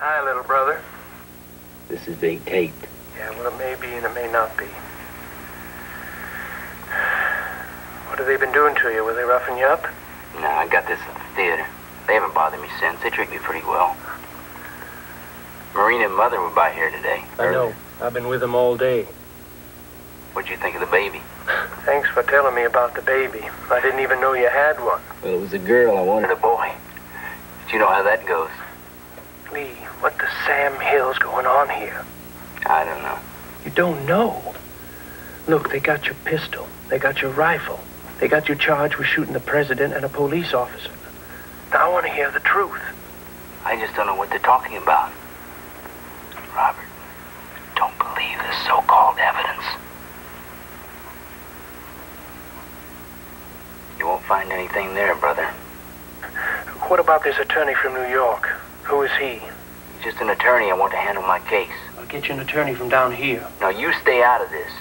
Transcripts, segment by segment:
Hi, little brother. This is being taped. Yeah, well, it may be and it may not be. What have they been doing to you? Were they roughing you up? No, I got this at the theater. They haven't bothered me since. They treat me pretty well. Marina and Mother were by here today. I know. I've been with them all day. What'd you think of the baby? Thanks for telling me about the baby. I didn't even know you had one. Well, it was a girl. I wanted a boy. But you know how that goes. Lee, what the Sam Hill's going on here? I don't know. You don't know? Look, they got your pistol. They got your rifle. They got you charged with shooting the president and a police officer. Now I want to hear the truth. I just don't know what they're talking about. Robert, don't believe this so-called evidence. You won't find anything there, brother. What about this attorney from New York? Who is he? He's just an attorney. I want to handle my case. I'll get you an attorney from down here. No, you stay out of this.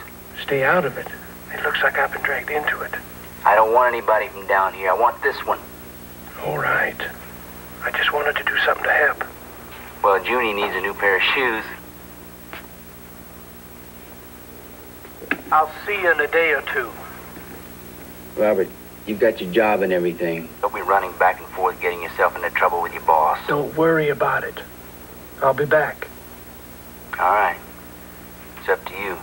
Stay out of it? It looks like I've been dragged into it. I don't want anybody from down here. I want this one. All right. I just wanted to do something to help. Well, Junie needs a new pair of shoes. I'll see you in a day or two. Robert, you've got your job and everything. Don't be running back and forth getting yourself into trouble with your boss. Don't worry about it. I'll be back. All right. It's up to you.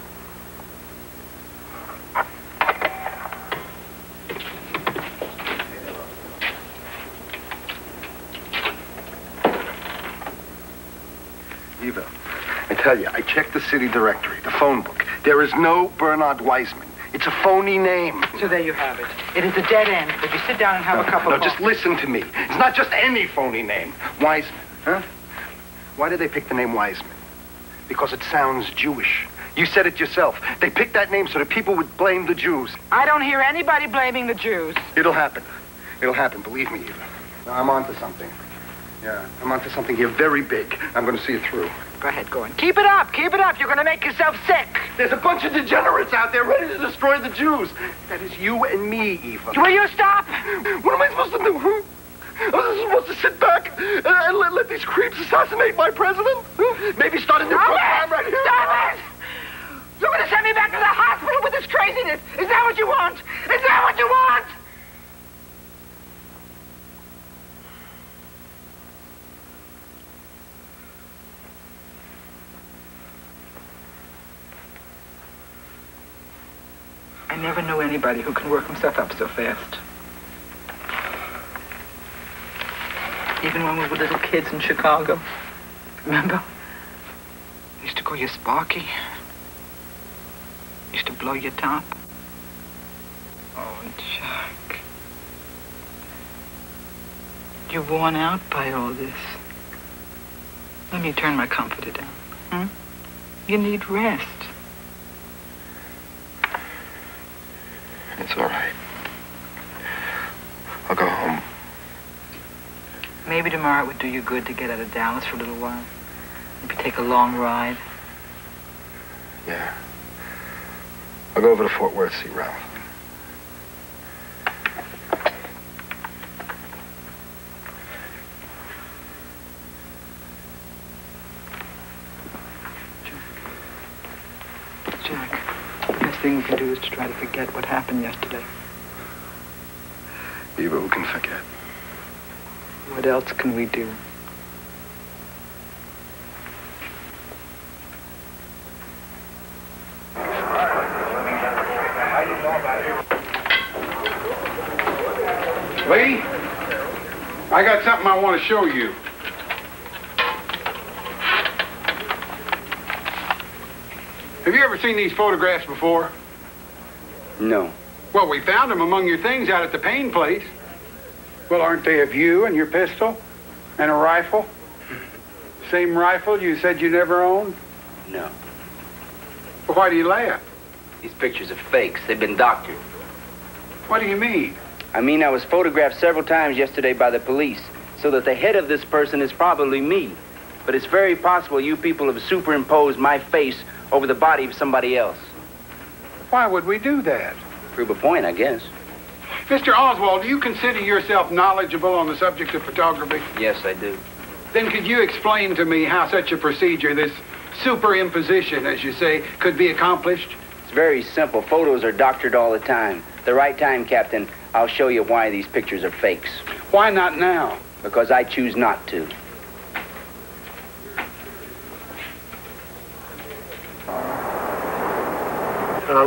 Eva, I tell you, I checked the city directory, the phone book. There is no Bernard Wiseman. It's a phony name. So there you have it. It is a dead end. Would you sit down and have a cup of coffee? No, just listen to me. It's not just any phony name. Wiseman, huh? Why did they pick the name Wiseman? Because it sounds Jewish. You said it yourself. They picked that name so that people would blame the Jews. I don't hear anybody blaming the Jews. It'll happen. It'll happen, believe me, Eva. I'm onto something. Yeah, I'm onto something here very big. I'm going to see it through. Go ahead, go on. Keep it up, keep it up. You're going to make yourself sick. There's a bunch of degenerates out there ready to destroy the Jews. That is you and me, Eva. Will you stop? What am I supposed to do, huh? Was I supposed to sit back and let these creeps assassinate my president? Huh? Maybe start a new program right here? Stop it! You're going to send me back to the hospital with this craziness. Is that what you want? Is that what you want? I never knew anybody who can work himself up so fast. Even when we were little kids in Chicago. Remember? I used to call you Sparky. Used to blow your top. Oh, Jack. You're worn out by all this. Let me turn my comforter down. Hmm? You need rest. It's all right. I'll go home. Maybe tomorrow it would do you good to get out of Dallas for a little while. Maybe take a long ride. Yeah. I'll go over to Fort Worth, see Ralph. Jack, the best thing we can do is to try to forget what happened yesterday. Eva, who can forget? What else can we do? Lee, I got something I want to show you. Have you ever seen these photographs before? No. Well, we found them among your things out at the Payne place. Well, aren't they of you and your pistol? And a rifle? Same rifle you said you never owned? No. Well, why do you laugh? These pictures are fakes. They've been doctored. What do you mean? I mean, I was photographed several times yesterday by the police, so that the head of this person is probably me. But it's very possible you people have superimposed my face over the body of somebody else. Why would we do that? Prove a point, I guess. Mr. Oswald, do you consider yourself knowledgeable on the subject of photography? Yes, I do. Then could you explain to me how such a procedure, this superimposition, as you say, could be accomplished? It's very simple. Photos are doctored all the time. The right time, Captain, I'll show you why these pictures are fakes. Why not now? Because I choose not to.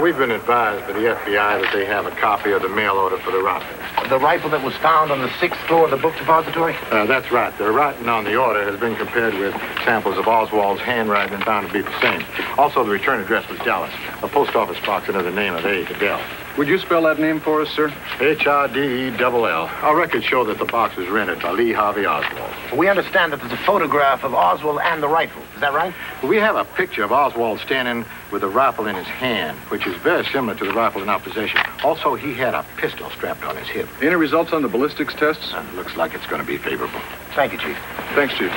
We've been advised by the FBI that they have a copy of the mail order for the rifle. The rifle that was found on the 6th floor of the book depository? That's right. The writing on the order has been compared with samples of Oswald's handwriting and found to be the same. Also, the return address was Dallas. A post office box under the name of A. Cadell. Would you spell that name for us, sir? H-R-D-E-L-L. Our records show that the box was rented by Lee Harvey Oswald. We understand that there's a photograph of Oswald and the rifle. Is that right? We have a picture of Oswald standing with a rifle in his hand, which is very similar to the rifle in our possession. Also, he had a pistol strapped on his hip. Any results on the ballistics tests? Looks like it's going to be favorable. Thank you, Chief. Thanks, Chief.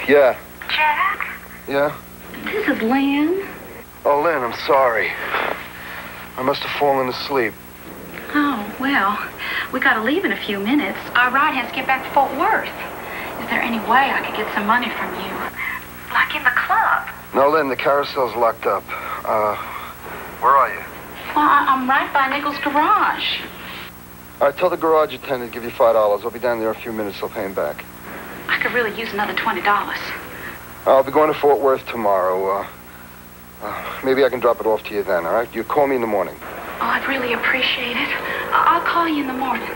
Yeah. Jack? Yeah? This is Lynn. Oh, Lynn, I'm sorry. I must have fallen asleep. Oh, well, we gotta leave in a few minutes. Our ride has to get back to Fort Worth. Is there any way I could get some money from you? Like in the club? No, Lynn, the carousel's locked up. Where are you? Well, I'm right by Nichols' garage. All right, tell the garage attendant to give you $5. I'll be down there in a few minutes. I'll pay him back. I could really use another $20. I'll be going to Fort Worth tomorrow. Maybe I can drop it off to you then, all right? You call me in the morning. Oh, I'd really appreciate it. I'll call you in the morning.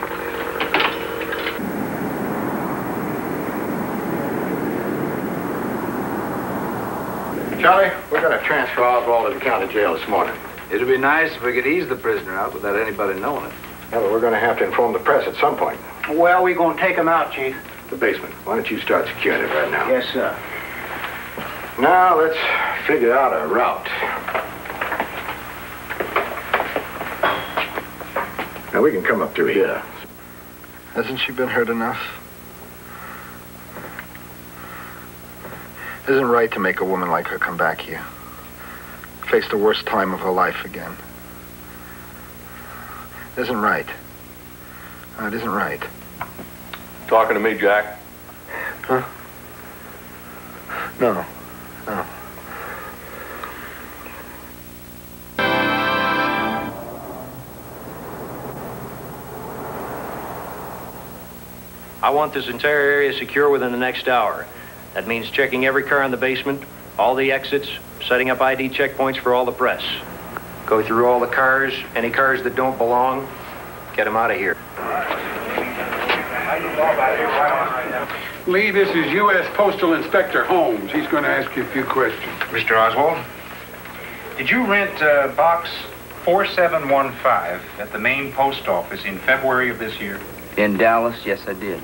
Charlie, we're going to transfer Oswald to the county jail this morning. It'd be nice if we could ease the prisoner out without anybody knowing it. Yeah, but we're going to have to inform the press at some point. Where are we going to take him out, Chief? The basement. Why don't you start securing it right now? Yes, sir. Now, let's figure out a route. Now, we can come up through here. Hasn't she been hurt enough? It isn't right to make a woman like her come back here. Face the worst time of her life again. It isn't right. It isn't right. Talking to me, Jack? Huh? No. No. I want this entire area secure within the next hour. That means checking every car in the basement, all the exits, setting up ID checkpoints for all the press. Go through all the cars, any cars that don't belong, get them out of here. Lee, this is U.S. Postal Inspector Holmes. He's going to ask you a few questions. Mr. Oswald, did you rent box 4715 at the main post office in February of this year? In Dallas, yes, I did.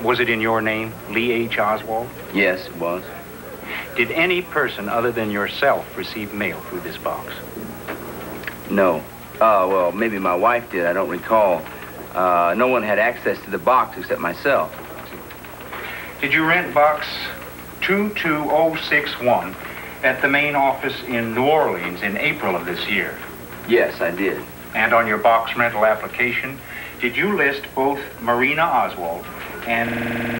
Was it in your name, Lee H. Oswald? Yes, it was. Did any person other than yourself receive mail through this box? No. Well, maybe my wife did. I don't recall. No one had access to the box except myself. Did you rent box 22061 at the main office in New Orleans in April of this year? Yes, I did. And on your box rental application, did you list both Marina Oswald and